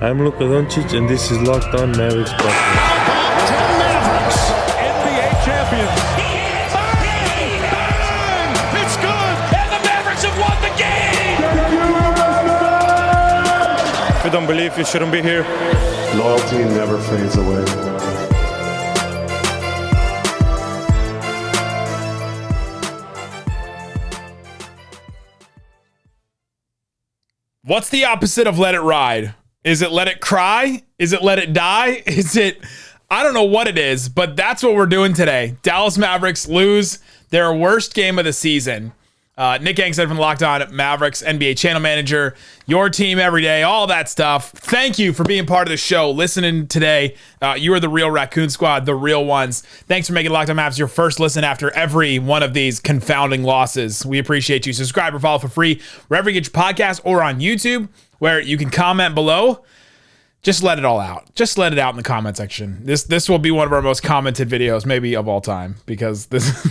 I'm Luka Doncic, and this is Locked On Mavericks podcast. To the Mavericks, NBA champions. Bang! Bang! It's good! And the Mavericks have won the game! If you don't believe, you shouldn't be here. Loyalty never fades away. What's the opposite of let it ride? Is it let it cry? Is it let it die? Is it, I don't know what it is, but that's what we're doing today. Dallas Mavericks lose their worst game of the season. Nick Angstadt from Locked On Mavericks, NBA channel manager, your team every day, all that stuff. Thank you for being part of the show, listening today. You are the real Raccoon Squad, the real ones. Thanks for making Locked On Mavs your first listen after every one of these confounding losses. We appreciate you. Subscribe or follow for free wherever you get your podcast or on YouTube, where you can comment below. Just let it all out. Just let it out in the comment section. This will be one of our most commented videos, maybe of all time, because this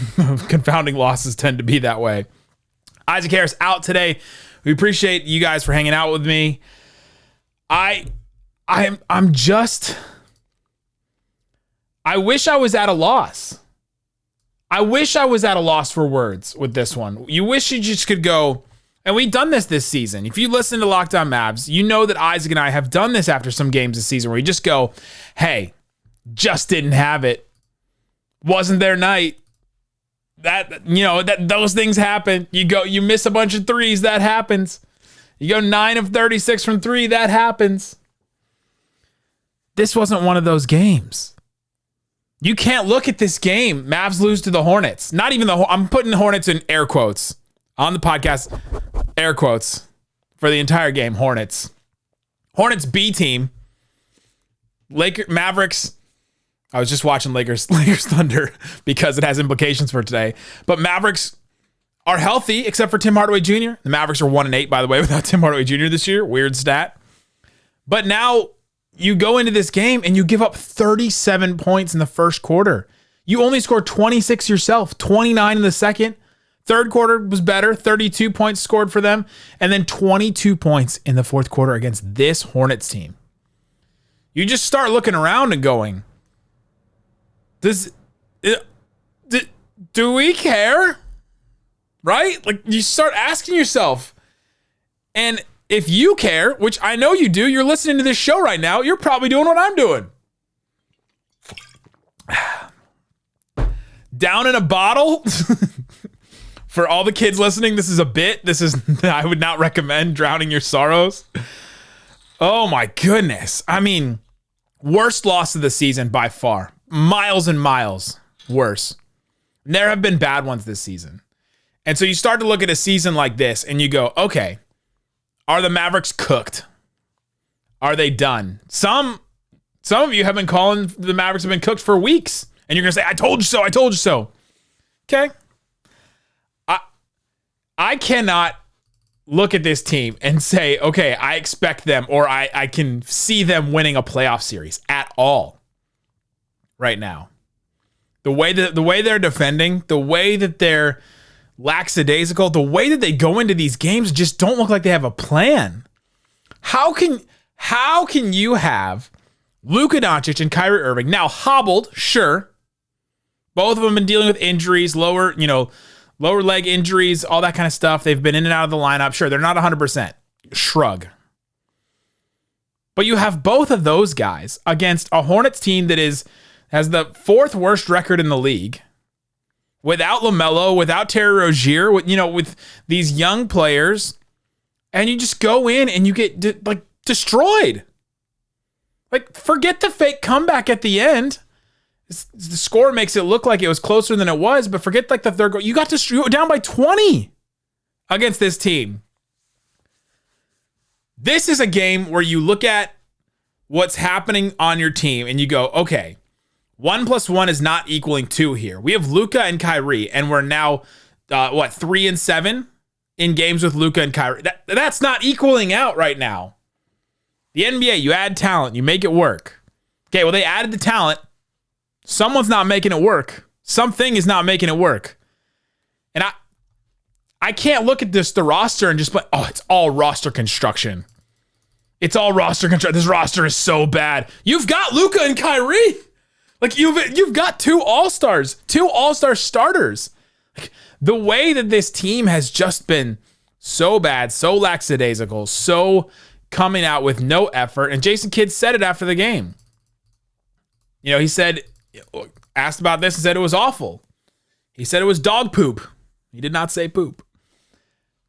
confounding losses tend to be that way. Isaac Harris out today. We appreciate you guys for hanging out with me. I wish I was at a loss. I wish I was at a loss for words with this one. You wish you just could go, and we've done this season. If you listen to Locked On Mavs, you know that Isaac and I have done this after some games this season where we just go, hey, just didn't have it. Wasn't their night. Those things happen. You miss a bunch of threes, that happens. You go 9 of 36 from 3, that happens. This wasn't one of those games. You can't look at this game. Mavs lose to the Hornets. Not even I'm putting Hornets in air quotes on the podcast. Air quotes for the entire game. Hornets B team. Mavericks. I was just watching Lakers Thunder because it has implications for today. But Mavericks are healthy except for Tim Hardaway Jr. The Mavericks are 1-8, by the way, without Tim Hardaway Jr. this year. Weird stat. But now you go into this game and you give up 37 points in the first quarter. You only scored 26 yourself, 29 in the second. Third quarter was better, 32 points scored for them, and then 22 points in the fourth quarter against this Hornets team. You just start looking around and going, do we care? Right? Like, you start asking yourself. And if you care, which I know you do, you're listening to this show right now, you're probably doing what I'm doing. Down in a bottle. For all the kids listening, this is a bit. I would not recommend drowning your sorrows. Oh my goodness. I mean, worst loss of the season by far. Miles and miles worse. There have been bad ones this season. And so you start to look at a season like this and you go, okay, are the Mavericks cooked? Are they done? Some of you have been calling the Mavericks have been cooked for weeks. And you're going to say, I told you so, I told you so. Okay. I cannot look at this team and say, okay, I expect them or I can see them winning a playoff series at all. Right now, the way they're defending, the way that they're lackadaisical, the way that they go into these games just don't look like they have a plan. How can you have Luka Doncic and Kyrie Irving now hobbled? Sure, both of them been dealing with injuries, lower leg injuries, all that kind of stuff. They've been in and out of the lineup. Sure, they're not 100%. Shrug. But you have both of those guys against a Hornets team that has the 4th worst record in the league, without LaMelo, without Terry Rozier, with these young players, and you just go in and you get destroyed. Like, forget the fake comeback at the end. The score makes it look like it was closer than it was, but forget the third goal. You got down by 20 against this team. This is a game where you look at what's happening on your team and you go, okay, 1 + 1 is not equaling 2 here. We have Luka and Kyrie, and we're now 3-7 in games with Luka and Kyrie. That's not equaling out right now. The NBA, you add talent, you make it work. Okay, well, they added the talent. Someone's not making it work. Something is not making it work. And I can't look at the roster and just be, oh, it's all roster construction. It's all roster control. This roster is so bad. You've got Luka and Kyrie. Like you've got two all-star starters. Like, the way that this team has just been so bad, so lackadaisical, so coming out with no effort. And Jason Kidd said it after the game. You know, he said, asked about this and said it was awful. He said it was dog poop. He did not say poop.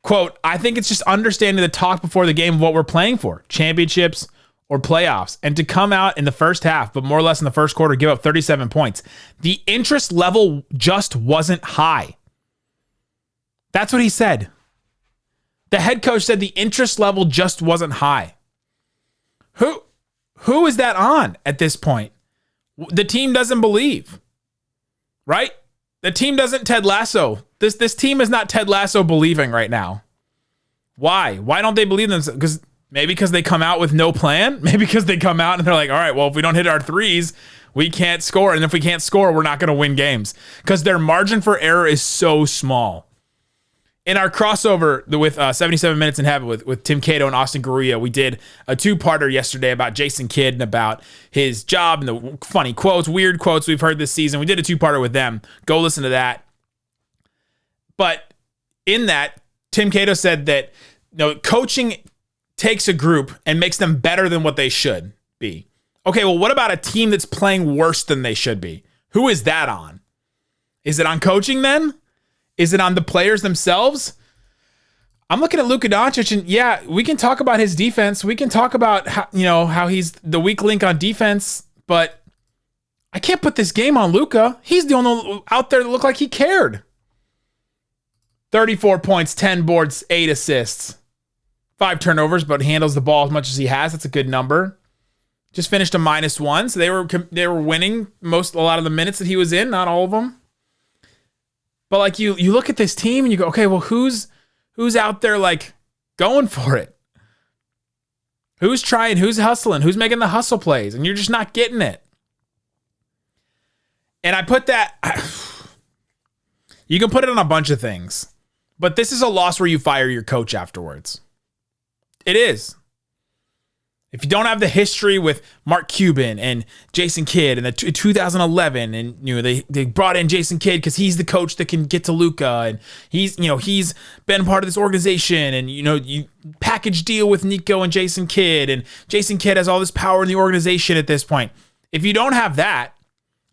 Quote, I think it's just understanding the talk before the game of what we're playing for, championships or playoffs, and to come out in the first half, but more or less in the first quarter, give up 37 points. The interest level just wasn't high. That's what he said. The head coach said the interest level just wasn't high. Who is that on at this point? The team doesn't believe, right? The team doesn't Ted Lasso. This team is not Ted Lasso believing right now. Why? Why don't they believe themselves? Because they come out with no plan? Maybe because they come out and they're like, all right, well, if we don't hit our threes, we can't score. And if we can't score, we're not going to win games. Because their margin for error is so small. In our crossover with 77 Minutes in Heaven with Tim Cato and Austin Garcia, we did a two-parter yesterday about Jason Kidd and about his job and the funny quotes, weird quotes we've heard this season. We did a two-parter with them. Go listen to that. But in that, Tim Cato said that coaching takes a group and makes them better than what they should be. Okay, well, what about a team that's playing worse than they should be? Who is that on? Is it on coaching then? Is it on the players themselves? I'm looking at Luka Doncic, and yeah, we can talk about his defense. We can talk about how he's the weak link on defense, but I can't put this game on Luka. He's the only one out there that looked like he cared. 34 points, 10 boards, 8 assists, 5 turnovers, but handles the ball as much as he has. That's a good number. Just finished a -1, so they were winning a lot of the minutes that he was in, not all of them. But like you look at this team and you go, okay, well, who's out there like going for it? Who's trying? Who's hustling? Who's making the hustle plays? And you're just not getting it. And I put that. You can put it on a bunch of things, but this is a loss where you fire your coach afterwards. It is. If you don't have the history with Mark Cuban and Jason Kidd and the 2011, and they brought in Jason Kidd because he's the coach that can get to Luka, and he's been part of this organization, and you package deal with Nico and Jason Kidd, and Jason Kidd has all this power in the organization at this point. If you don't have that,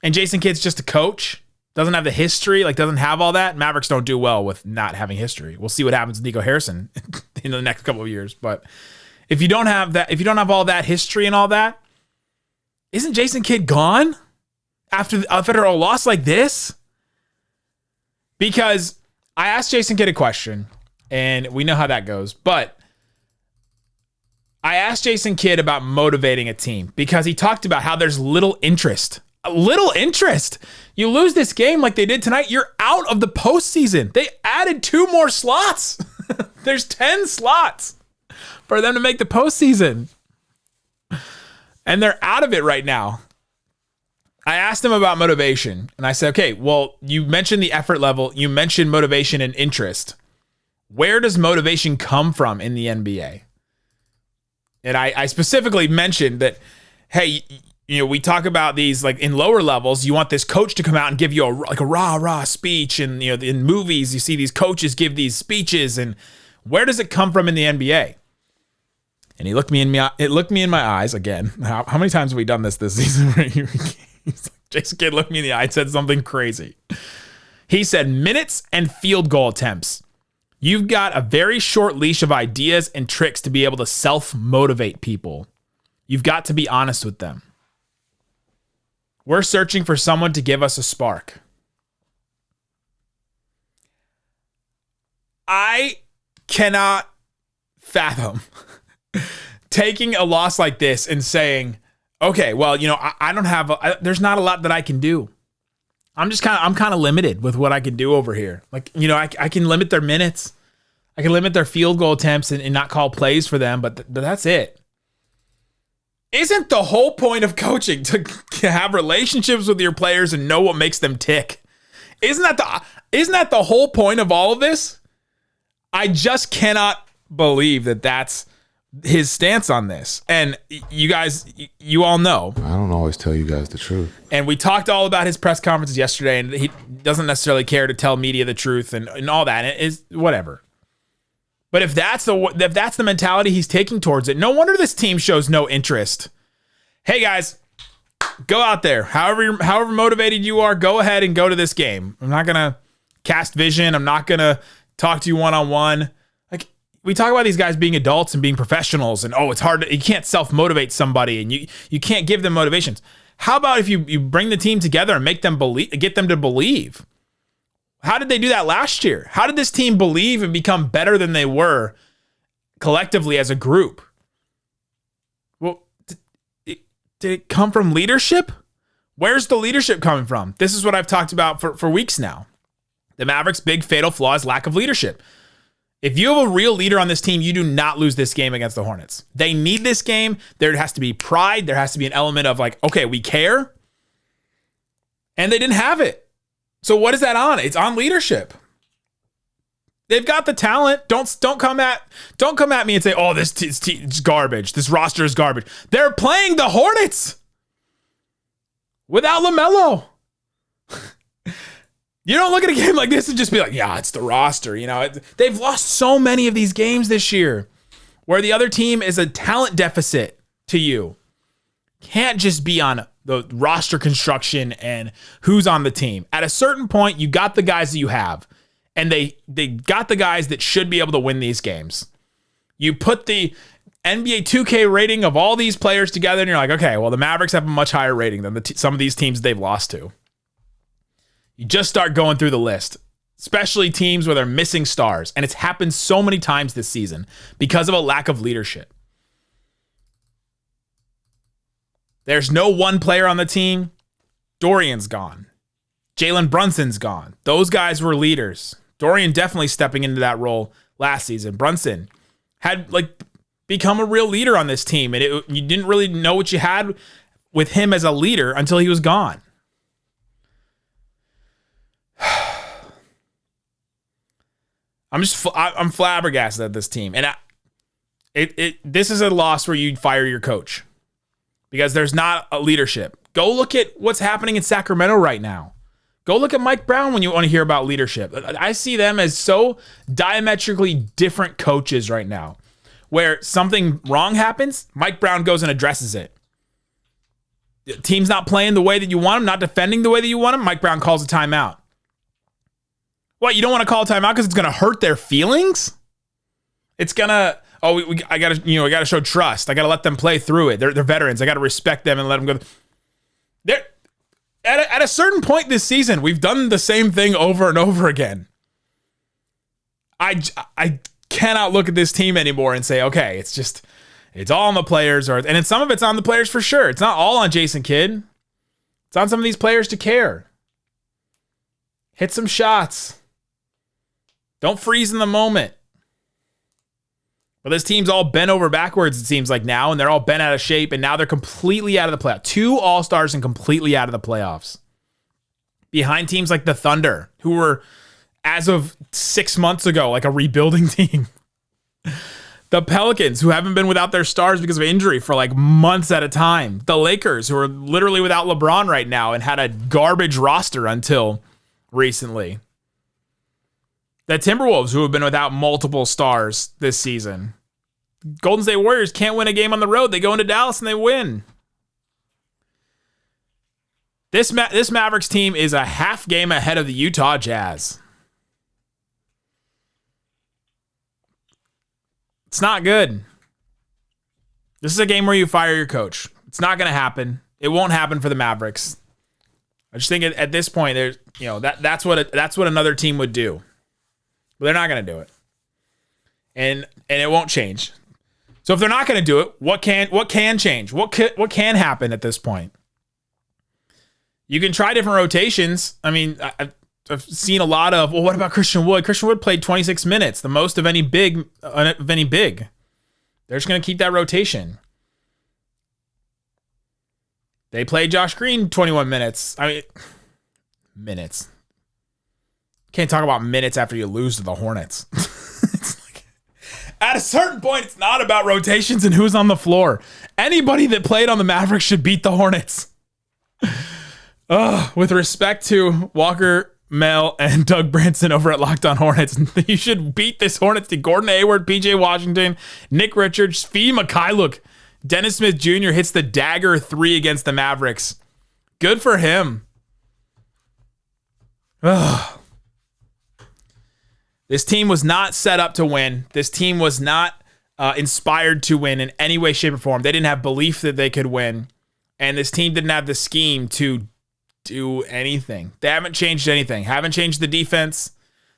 and Jason Kidd's just a coach, doesn't have the history, doesn't have all that, Mavericks don't do well with not having history. We'll see what happens with Nico Harrison in the next couple of years, but. If you don't have that, if you don't have all that history and all that, isn't Jason Kidd gone after a loss like this? Because I asked Jason Kidd a question, and we know how that goes. But I asked Jason Kidd about motivating a team because he talked about how there's little interest. Little interest. You lose this game like they did tonight, you're out of the postseason. They added 2 more slots. There's 10 slots for them to make the postseason. And they're out of it right now. I asked him about motivation, and I said, okay, well, you mentioned the effort level. You mentioned motivation and interest. Where does motivation come from in the NBA? And I specifically mentioned that, hey, we talk about these in lower levels. You want this coach to come out and give you a rah speech. And, in movies, you see these coaches give these speeches. And where does it come from in the NBA? And he looked me in my eyes again. How many times have we done this season? Jason Kidd looked me in the eye and said something crazy. He said, minutes and field goal attempts. You've got a very short leash of ideas and tricks to be able to self-motivate people. You've got to be honest with them. We're searching for someone to give us a spark. I cannot fathom taking a loss like this and saying, okay, well, I don't have, there's not a lot that I can do. I'm kind of limited with what I can do over here. I can limit their minutes. I can limit their field goal attempts and not call plays for them, but that's it. Isn't the whole point of coaching to have relationships with your players and know what makes them tick? Isn't that the whole point of all of this? I just cannot believe that that's his stance on this. And you guys, you all know. I don't always tell you guys the truth. And we talked all about his press conferences yesterday, and he doesn't necessarily care to tell media the truth and all that. It is whatever. But if that's the mentality he's taking towards it, no wonder this team shows no interest. Hey guys, go out there. However motivated you are, go ahead and go to this game. I'm not gonna cast vision. I'm not gonna talk to you one-on-one. Like, we talk about these guys being adults and being professionals, and it's hard. You can't self-motivate somebody, and you can't give them motivations. How about if you bring the team together and make them believe, get them to believe? How did they do that last year? How did this team believe and become better than they were collectively as a group? Well, did it come from leadership? Where's the leadership coming from? This is what I've talked about for weeks now. The Mavericks' big fatal flaw is lack of leadership. If you have a real leader on this team, you do not lose this game against the Hornets. They need this game. There has to be pride. There has to be an element of like, okay, we care. And they didn't have it. So what is that on? It's on leadership. They've got the talent. Don't come at me and say, "Oh, this is garbage. This roster is garbage." They're playing the Hornets without LaMelo. You don't look at a game like this and just be like, "Yeah, it's the roster." You know, they've lost so many of these games this year where the other team is a talent deficit to you. Can't just be on the roster construction and who's on the team. At a certain point, you got the guys that you have, and they got the guys that should be able to win these games. You put the NBA 2K rating of all these players together, and you're like, okay, well, the Mavericks have a much higher rating than some of these teams they've lost to. You just start going through the list, especially teams where they're missing stars, and it's happened so many times this season because of a lack of leadership. There's no one player on the team. Dorian's gone. Jalen Brunson's gone. Those guys were leaders. Dorian definitely stepping into that role last season. Brunson had become a real leader on this team, and you didn't really know what you had with him as a leader until he was gone. I'm flabbergasted at this team, and this is a loss where you fire your coach. Because there's not a leadership. Go look at what's happening in Sacramento right now. Go look at Mike Brown when you want to hear about leadership. I see them as so diametrically different coaches right now. Where something wrong happens, Mike Brown goes and addresses it. The team's not playing the way that you want them, not defending the way that you want them, Mike Brown calls a timeout. What, you don't want to call a timeout because it's going to hurt their feelings? It's going to... I gotta show trust. I gotta let them play through it. They're veterans. I gotta respect them and let them go. They're at a certain point this season, we've done the same thing over and over again. I cannot look at this team anymore and say, okay, it's all on the players, and some of it's on the players for sure. It's not all on Jason Kidd. It's on some of these players to care. Hit some shots. Don't freeze in the moment. But this team's all bent over backwards, it seems like now, and they're all bent out of shape, and now they're completely out of the playoffs. 2 All-Stars and completely out of the playoffs. Behind teams like the Thunder, who were, as of 6 months ago, like a rebuilding team. The Pelicans, who haven't been without their stars because of injury for like months at a time. The Lakers, who are literally without LeBron right now and had a garbage roster until recently. The Timberwolves, who have been without multiple stars this season. Golden State Warriors can't win a game on the road. They go into Dallas and they win. This Mavericks team is a half game ahead of the Utah Jazz. It's not good. This is a game where you fire your coach. It's not going to happen. It won't happen for the Mavericks. I just think at this point, there's that's what another team would do. But they're not going to do it. And it won't change. So if they're not going to do it, what can change? What can happen at this point? You can try different rotations. I mean, I've seen a lot of, well, what about Christian Wood? Christian Wood played 26 minutes, the most of any big. They're just going to keep that rotation. They played Josh Green 21 minutes. I mean, minutes. Can't talk about minutes after you lose to the Hornets. It's like, At a certain point, it's not about rotations and who's on the floor. Anybody that played on the Mavericks should beat the Hornets. With respect to Walker, Mel, and Doug Branson over at Locked On Hornets, you should beat this Hornets team. Gordon Hayward, PJ Washington, Nick Richards, Fee Mikhailuk. Dennis Smith Jr. hits the dagger 3 against the Mavericks. Good for him. This team was not set up to win. This team was not inspired to win in any way, shape, or form. They didn't have belief that they could win. And this team didn't have the scheme to do anything. They haven't changed anything. Haven't changed the defense.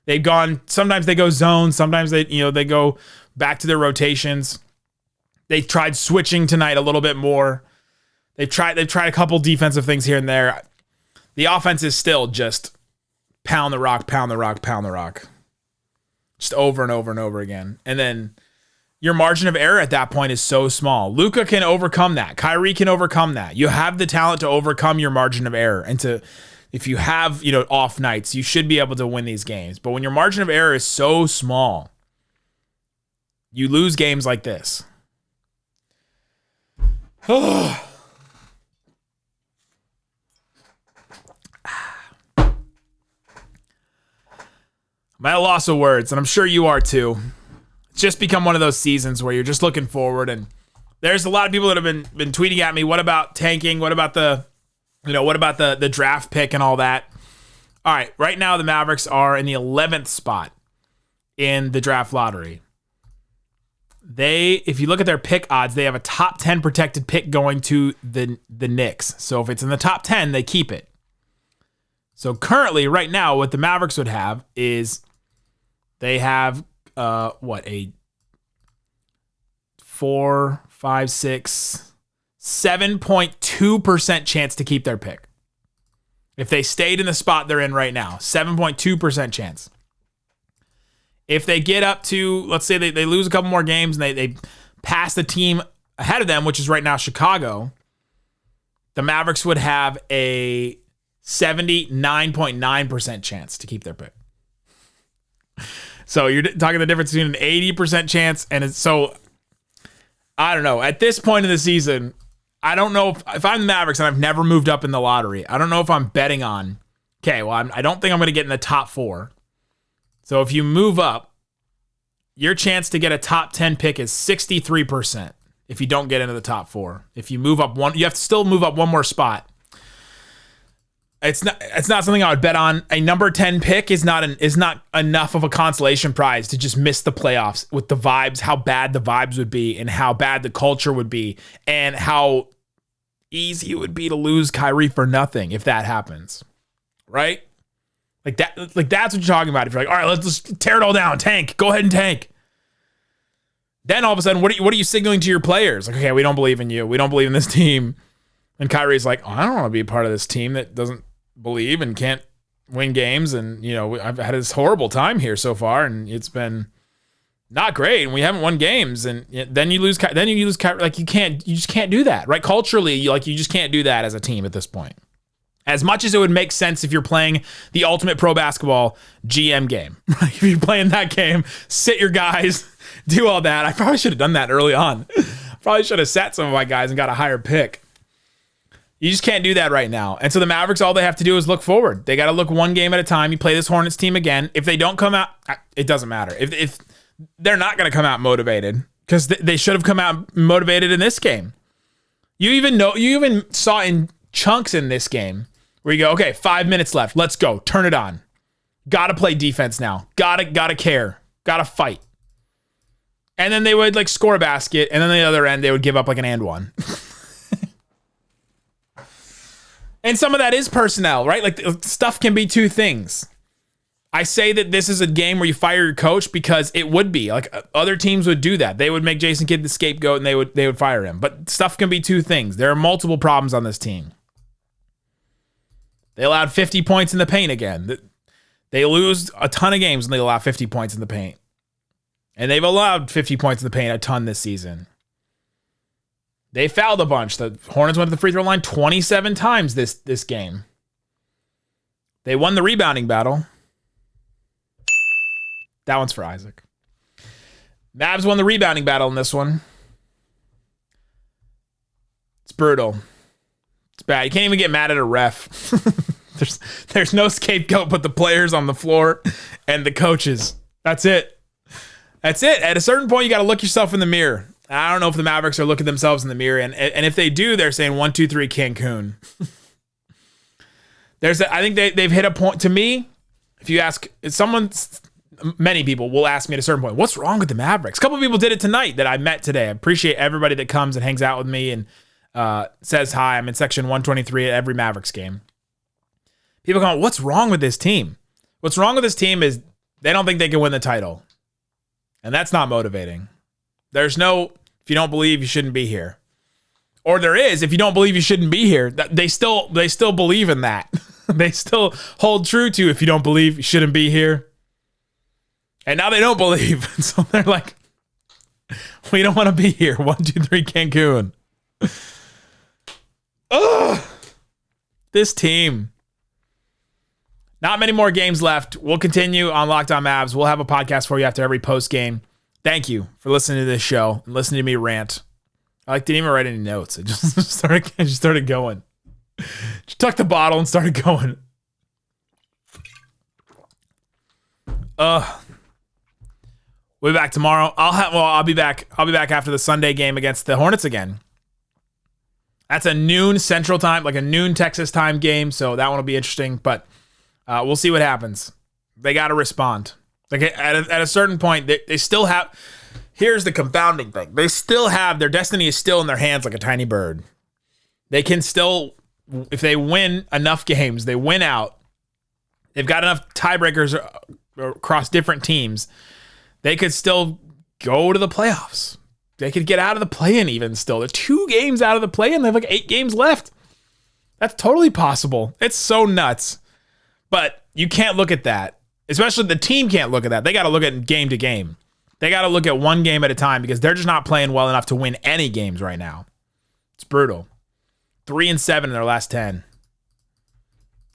They've gone, sometimes they go zone, sometimes they go back to their rotations. They tried switching tonight a little bit more. They've tried a couple defensive things here and there. The offense is still just pound the rock, pound the rock, pound the rock. Just over and over and over again. And then your margin of error at that point is so small. Luka can overcome that. Kyrie can overcome that. You have the talent to overcome your margin of error. And if you have, off nights, you should be able to win these games. But when your margin of error is so small, you lose games like this. I'm at a loss of words, and I'm sure you are too. It's just become one of those seasons where you're just looking forward, and there's a lot of people that have been tweeting at me. What about tanking? What about the draft pick and all that? All right, right now the Mavericks are in the 11th spot in the draft lottery. If you look at their pick odds, they have a top 10 protected pick going to the Knicks. So if it's in the top 10, they keep it. So currently, right now, what the Mavericks would have is they have a 7.2% chance to keep their pick. If they stayed in the spot they're in right now, 7.2% chance. If they get up to, let's say they lose a couple more games and they pass the team ahead of them, which is right now Chicago, the Mavericks would have a 79.9% chance to keep their pick. So you're talking the difference between an 80% chance and I don't know. At this point in the season, I don't know if I'm the Mavericks and I've never moved up in the lottery. I don't know if I'm betting on, I don't think I'm going to get in the top 4. So if you move up, your chance to get a top 10 pick is 63% if you don't get into the top 4. If you move up you have to still move up one more spot. It's not something I would bet on. A number 10 pick is not enough of a consolation prize to just miss the playoffs with the vibes, how bad the vibes would be and how bad the culture would be and how easy it would be to lose Kyrie for nothing if that happens. Right? That's what you're talking about. If you're like, all right, let's just tear it all down, tank, go ahead and tank. Then all of a sudden, what are you signaling to your players? Like, okay, we don't believe in you. We don't believe in this team. And Kyrie's like, I don't want to be a part of this team that doesn't believe and can't win games. And, I've had this horrible time here so far, and it's been not great. And we haven't won games. And then you lose Kyrie. Like, you just can't do that, right? Culturally, you just can't do that as a team at this point. As much as it would make sense if you're playing the ultimate pro basketball GM game. If you're playing that game, sit your guys, do all that. I probably should have done that early on. Probably should have sat some of my guys and got a higher pick. You just can't do that right now. And so the Mavericks, all they have to do is look forward. They got to look one game at a time. You play this Hornets team again. If they don't come out, it doesn't matter. If they're not going to come out motivated, because they should have come out motivated in this game. You even saw in chunks in this game where you go, okay, 5 minutes left. Let's go. Turn it on. Got to play defense now. Got to care. Got to fight. And then they would score a basket, and then the other end they would give up an and one. And some of that is personnel, right? Stuff can be two things. I say that this is a game where you fire your coach because it would be. Other teams would do that. They would make Jason Kidd the scapegoat and they would fire him. But stuff can be two things. There are multiple problems on this team. They allowed 50 points in the paint again. They lose a ton of games when they allow 50 points in the paint. And they've allowed 50 points in the paint a ton this season. They fouled a bunch. The Hornets went to the free throw line 27 times this game. They won the rebounding battle. That one's for Isaac. Mavs won the rebounding battle in this one. It's brutal. It's bad. You can't even get mad at a ref. There's no scapegoat but the players on the floor and the coaches. That's it. That's it. At a certain point, you got to look yourself in the mirror. I don't know if the Mavericks are looking themselves in the mirror, and if they do, they're saying 1, 2, 3 Cancun. I think they've hit a point. To me, if you ask many people will ask me at a certain point, what's wrong with the Mavericks? A couple of people did it tonight that I met today. I appreciate everybody that comes and hangs out with me and says hi. I'm in section 123 at every Mavericks game. People go, what's wrong with this team? What's wrong with this team is they don't think they can win the title. And that's not motivating. There's no, if you don't believe, you shouldn't be here. Or there is, if you don't believe you shouldn't be here. They still believe in that. They still hold true to, if you don't believe, you shouldn't be here. And now they don't believe. So they're like, we don't want to be here. 1, 2, 3 Cancun. Ugh. This team. Not many more games left. We'll continue on Locked On Mavs. We'll have a podcast for you after every post game. Thank you for listening to this show and listening to me rant. I didn't even write any notes. I just started going. Just tucked the bottle and started going. We'll be back tomorrow. I'll be back after the Sunday game against the Hornets again. That's a noon Central Time, like a noon Texas time game. So that one will be interesting. But we'll see what happens. They got to respond. Like at a certain point, they still have. Here's the confounding thing: they still have their destiny is still in their hands, like a tiny bird. They can still, if they win enough games, they win out. They've got enough tiebreakers across different teams. They could still go to the playoffs. They could get out of the play-in even still. They're 2 games out of the play-in. They have like 8 games left. That's totally possible. It's so nuts. But you can't look at that. Especially the team can't look at that. They got to look at game to game. They got to look at one game at a time because they're just not playing well enough to win any games right now. It's brutal. 3-7 in their last 10.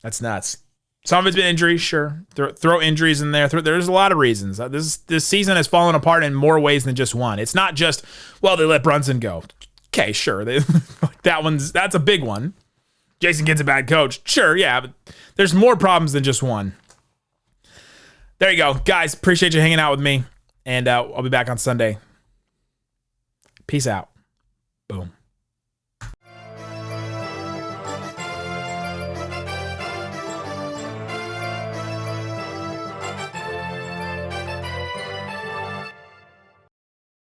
That's nuts. Some of it's been injuries, sure. Throw injuries in there. There's a lot of reasons. This season has fallen apart in more ways than just one. It's not just, well, they let Brunson go. Okay, sure. That's a big one. Jason Kidd's a bad coach. Sure, yeah, but there's more problems than just one. There you go. Guys, appreciate you hanging out with me. And I'll be back on Sunday. Peace out. Boom.